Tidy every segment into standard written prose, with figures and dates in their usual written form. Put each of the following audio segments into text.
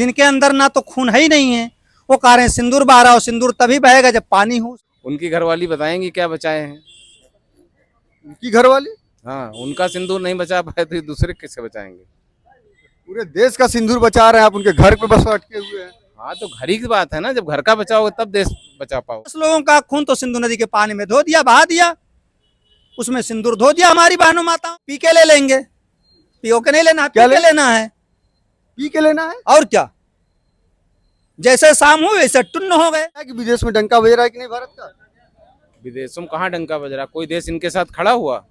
जिनके अंदर ना तो खून है ही नहीं है, वो कह रहे हैं सिंदूर बहा रहा हो। सिंदूर तभी बहेगा जब पानी हो। उनकी घरवाली बताएंगी क्या बचाए हैं। उनकी घरवाली हाँ, उनका सिंदूर नहीं बचा पाए तो दूसरे किससे बचाएंगे। पूरे देश का सिंदूर बचा रहे हैं, आप उनके घर पे बस अटके हुए हैं। हाँ, तो घर ही की बात है ना, जब घर का बचाओगे तब देश बचा पाओ। 10 लोगों का खून तो सिंधु नदी के पानी में धो दिया, बहा दिया, उसमें सिंदूर धो दिया। हमारी बहनों माता पी के ले लेंगे, पियो के नहीं लेना, क्या पी के लेना है। पी के लेना है और क्या, जैसे शाम हुई वैसे टुन्न हो गए। कि विदेश में डंका बज रहा है कि नहीं भारत का? विदेशों में कहाँ डंका बज रहा, कोई देश इनके साथ खड़ा हुआ?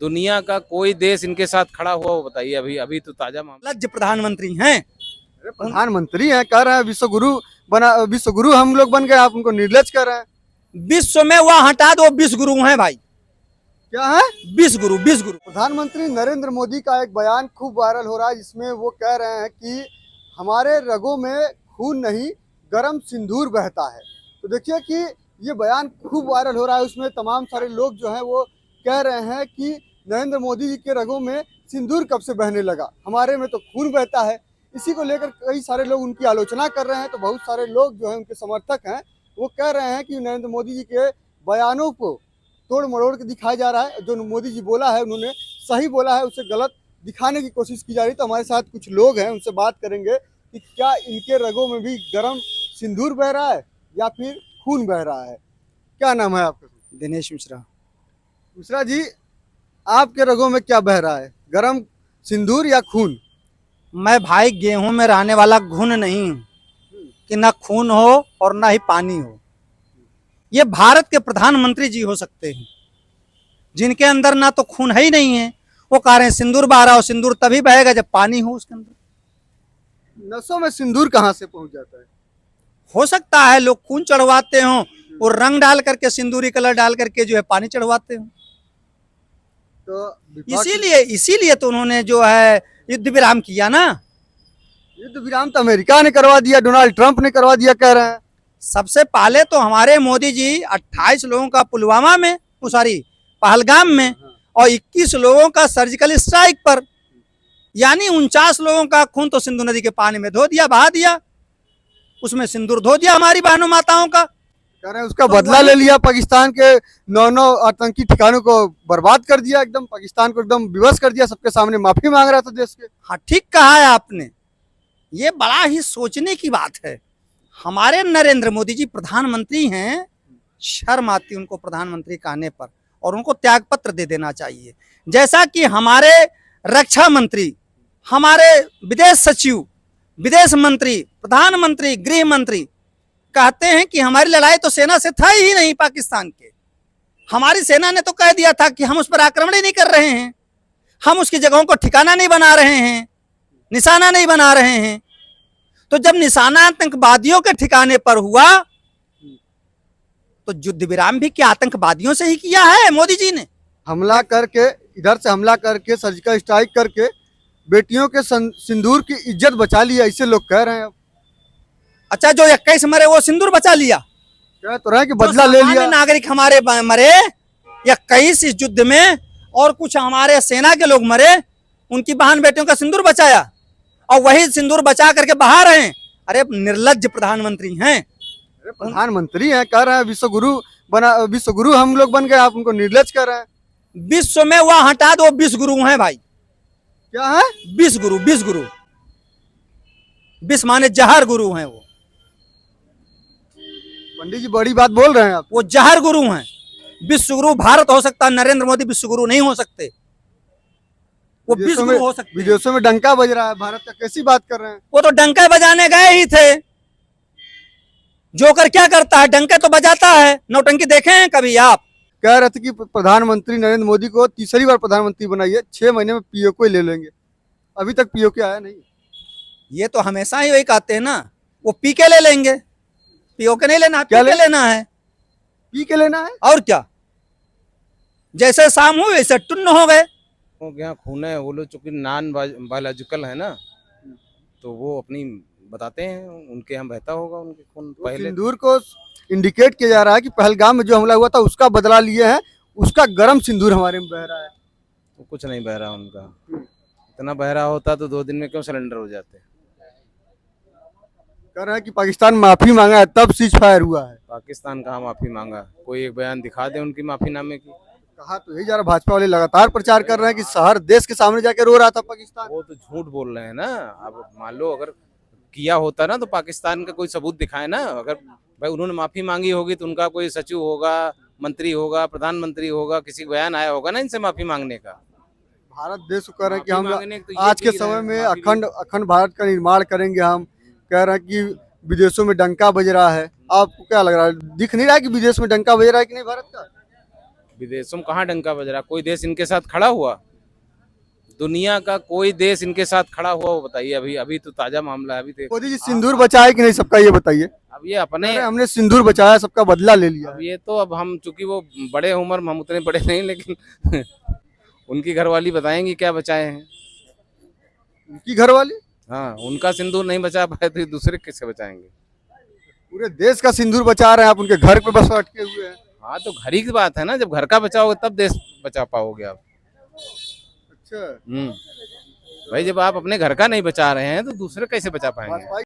दुनिया का कोई देश इनके साथ खड़ा हुआ वो बताइए। अभी अभी तो ताजा मामला। लज्ज प्रधानमंत्री हैं। प्रधानमंत्री हैं, कह रहे हैं विश्व गुरु बना, विश्व गुरु हम लोग बन गए, आप उनको निर्लज कर रहे हैं। विश्व में वह हटा दो, 20 गुरु हैं भाई। क्या है? 20 गुरु, 20 गुरु। प्रधानमंत्री नरेंद्र मोदी का एक बयान खूब वायरल हो रहा है, जिसमें वो कह रहे हैं कि हमारे रगों में खून नहीं, गरम सिंदूर बहता है। तो देखिए कि ये बयान खूब वायरल हो रहा है, उसमें तमाम सारे लोग जो हैं वो कह रहे हैं कि नरेंद्र मोदी जी के रगों में सिंदूर कब से बहने लगा, हमारे में तो खून बहता है। इसी को लेकर कई सारे लोग उनकी आलोचना कर रहे हैं। तो बहुत सारे लोग जो हैं उनके समर्थक हैं, वो कह रहे हैं कि नरेंद्र मोदी जी के बयानों को तोड़ मरोड़ के दिखाया जा रहा है। जो मोदी जी बोला है, उन्होंने सही बोला है, उसे गलत दिखाने की कोशिश की जा रही है। तो हमारे साथ कुछ लोग हैं, उनसे बात करेंगे कि क्या इनके रगों में भी गर्म सिंदूर बह रहा है या फिर खून बह रहा है। क्या नाम है आपका? दिनेश मिश्रा। मिश्रा जी, आपके रगों में क्या बह रहा है, गरम सिंदूर या खून? मैं भाई गेहूं में रहने वाला घुन नहीं हूं कि ना खून हो और ना ही पानी हो। ये भारत के प्रधानमंत्री जी हो सकते हैं, जिनके अंदर ना तो खून है ही नहीं है, वो कह रहे हैं सिंदूर बहा रहा हो। सिंदूर तभी बहेगा जब पानी हो उसके अंदर। नसों में सिंदूर कहाँ से पहुंच जाता है? हो सकता है लोग खून चढ़वाते हों और रंग डाल करके, सिंदूरी कलर डाल करके जो है पानी चढ़वाते हों। तो इसीलिए तो उन्होंने जो है युद्ध विराम किया ना। युद्ध विराम तो अमेरिका ने करवा दिया, डोनाल्ड ट्रंप ने करवा दिया, कह रहे हैं। सबसे पहले तो हमारे मोदी जी 28 लोगों का पुलवामा में, सॉरी पहलगाम में, और 21 लोगों का सर्जिकल स्ट्राइक पर, यानी 49 लोगों का खून तो सिंधु नदी के पानी में धो दिया, बहा दिया, उसमें सिंदूर धो दिया हमारी बहनों माताओं का। कह रहे हैं उसका बदला ले लिया, पाकिस्तान के 9 आतंकी ठिकानों को बर्बाद कर दिया, एकदम पाकिस्तान को एकदम विवश कर दिया, सबके सामने माफी मांग रहा था देश के। हाँ, ठीक कहा है आपने। ये बड़ा ही सोचने की बात है। हमारे नरेंद्र मोदी जी प्रधानमंत्री हैं, शर्म आती उनको प्रधानमंत्री कहने पर, और उनको त्याग पत्र दे देना चाहिए। जैसा कि हमारे रक्षा मंत्री, हमारे विदेश सचिव, विदेश मंत्री, प्रधानमंत्री, गृह मंत्री कहते हैं कि हमारी लड़ाई तो सेना से था ही नहीं पाकिस्तान के। हमारी सेना ने तो कह दिया था कि हम उस पर आक्रमण ही नहीं कर रहे हैं, हम उसकी जगहों को ठिकाना नहीं बना रहे हैं, निशाना नहीं बना रहे हैं। तो जब निशाना आतंकवादियों के ठिकाने पर हुआ, तो युद्ध विराम भी क्या आतंकवादियों से ही किया है मोदी जी ने? हमला करके, इधर से हमला करके, सर्जिकल स्ट्राइक करके बेटियों के सिंदूर की इज्जत बचा ली, ऐसे लोग कह रहे हैं। अच्छा, जो 21 मरे वो सिंदूर बचा लिया? कह तो रहे हैं कि बदला ले लिया। नागरिक हमारे मरे 21 इस युद्ध में, और कुछ हमारे सेना के लोग मरे, उनकी बहन बेटियों का सिंदूर बचाया, और वही सिंदूर बचा करके बहा रहे हैं। अरे निर्लज्ज प्रधानमंत्री हैं। प्रधानमंत्री हैं, कह रहे हैं विश्व गुरु बना, विश्व गुरु हम लोग बन गए, आप उनको निर्लज कर रहे हैं। विश्व में वह हटा दो, 20 गुरु हैं भाई। क्या है? 20 गुरु, 20 गुरु। 20 माने जहर गुरु हैं वो। पंडित जी बड़ी बात बोल रहे हैं आप। वो जहर गुरु हैं। विश्व गुरु भारत हो सकता, नरेंद्र मोदी विश्व गुरु नहीं हो सकते। वो 20 गुरु हो सकते। विदेशों में डंका बज रहा है, भारत का कैसी बात कर रहे हैं? वो तो डंका बजाने गए ही थे। जोकर क्या करता है, डंके तो बजाता है। नौटंकी देखे हैं कभी आप? कह रहे थे कि प्रधानमंत्री नरेंद्र मोदी को तीसरी बार प्रधानमंत्री बनाइए, 6 महीने में पीओ को ले लेंगे। अभी तक पीओ के आया नहीं। ये तो हमेशा ही वही कहते हैं ना, वो पी के ले लेंगे, पीओ के नहीं लेना, क्या पी के लेना है। पी के लेना है और क्या, जैसे शाम हुई वैसे टुन्न हो गए। यहाँ खून है, वो लोग चूंकि नॉन बायोलॉजिकल है ना, तो वो अपनी बताते हैं, उनके यहाँ बहता होगा उनके खून। पहले सिंदूर को इंडिकेट किया जा रहा है कि पहलगाम में जो हमला हुआ था उसका बदला लिए हैं, उसका गर्म सिंदूर हमारे में बह रहा है। तो कुछ नहीं बह रहा उनका। इतना बह रहा होता तो 2 दिन में क्यों सिलेंडर हो जाते? कह रहे हैं कि पाकिस्तान माफी मांगा है तब सीज फायर हुआ है। पाकिस्तान कहाँ माफी मांगा? कोई एक बयान दिखा दे उनकी माफीनामे की। कहा तो यही जा रहा, भाजपा वाले लगातार प्रचार कर रहे हैं कि शहर देश के सामने जाके रो रहा था पाकिस्तान। वो तो झूठ बोल रहे हैं ना। अब मान लो अगर किया होता ना तो पाकिस्तान का कोई सबूत दिखाए ना। अगर भाई उन्होंने माफी मांगी होगी तो उनका कोई सचिव होगा, मंत्री होगा, प्रधानमंत्री होगा, किसी का बयान आया होगा ना इनसे माफी मांगने का। भारत देश को कह रहे हैं कि माफी हम मांगने तो ये आज के भी रहे समय हैं, में माफी भी- अखंड भारत का निर्माण करेंगे। हम कह रहे हैं कि विदेशों में डंका बज रहा है। आपको क्या लग रहा है, दिख नहीं रहा है कि विदेश में डंका बज रहा है कि नहीं भारत का? विदेशों में कहाँ डंका बज रहा? कोई देश इनके साथ खड़ा हुआ? दुनिया का कोई देश इनके साथ खड़ा हुआ वो बताइए। अभी अभी तो ताजा मामला है। अभी तो मोदी जी सिंदूर बचाए कि नहीं सबका, ये बताइए। अब ये अपने अरे हमने सिंदूर बचाया, सबका बदला ले लिया अब है। ये तो अब हम चूंकि वो बड़े उम्र में हम उतने बड़े नहीं, लेकिन उनकी घरवाली बताएंगी क्या बचाए हैं। उनकी घरवाली हाँ, उनका सिंदूर नहीं बचा पाए तो ये दूसरे किससे बचाएंगे? पूरे देश का सिंदूर बचा रहे हैं, आप उनके घर पे बस अटके हुए हैं। हाँ, तो घर ही की बात है ना। जब घर का बचाओगे तब देश बचा पाओगे आप। अच्छा, भाई जब आप अपने घर का नहीं बचा रहे हैं तो दूसरे कैसे बचा पाएंगे? भाजपा